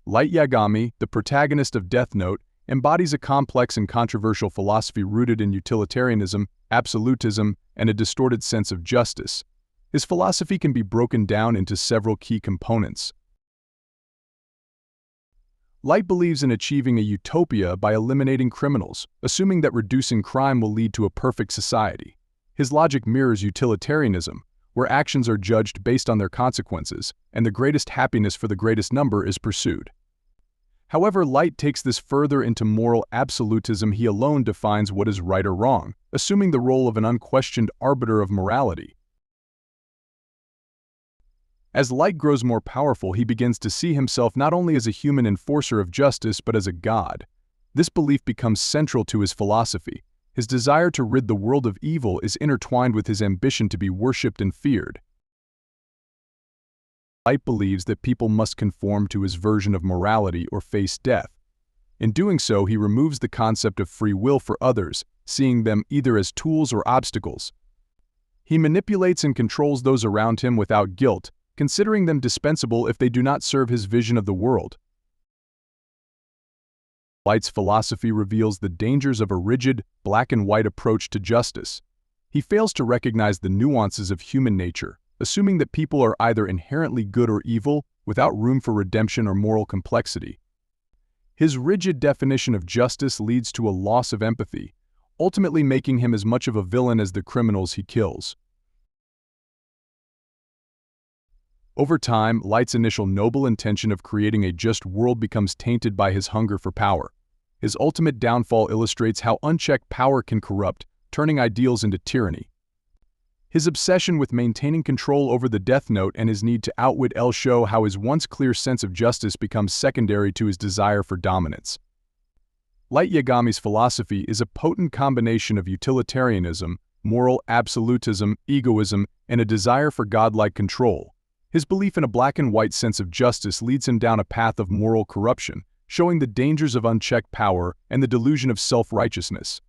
Light Yagami, the protagonist of Death Note, embodies a complex and controversial philosophy rooted in utilitarianism, absolutism, and a distorted sense of justice. His philosophy can be broken down into several key components. Light believes in achieving a utopia by eliminating criminals, assuming that reducing crime will lead to a perfect society. His logic mirrors utilitarianism, where actions are judged based on their consequences, and the greatest happiness for the greatest number is pursued. However, Light takes this further into moral absolutism. He alone defines what is right or wrong, assuming the role of an unquestioned arbiter of morality. As Light grows more powerful, he begins to see himself not only as a human enforcer of justice but as a god. This belief becomes central to his philosophy. His desire to rid the world of evil is intertwined with his ambition to be worshipped and feared. Light believes that people must conform to his version of morality or face death. In doing so, he removes the concept of free will for others, seeing them either as tools or obstacles. He manipulates and controls those around him without guilt, considering them dispensable if they do not serve his vision of the world. Light's philosophy reveals the dangers of a rigid, black-and-white approach to justice. He fails to recognize the nuances of human nature, assuming that people are either inherently good or evil, without room for redemption or moral complexity. His rigid definition of justice leads to a loss of empathy, ultimately making him as much of a villain as the criminals he kills. Over time, Light's initial noble intention of creating a just world becomes tainted by his hunger for power. His ultimate downfall illustrates how unchecked power can corrupt, turning ideals into tyranny. His obsession with maintaining control over the Death Note and his need to outwit El show how his once clear sense of justice becomes secondary to his desire for dominance. Light Yagami's philosophy is a potent combination of utilitarianism, moral absolutism, egoism, and a desire for godlike control. His belief in a black-and-white sense of justice leads him down a path of moral corruption, showing the dangers of unchecked power and the delusion of self-righteousness.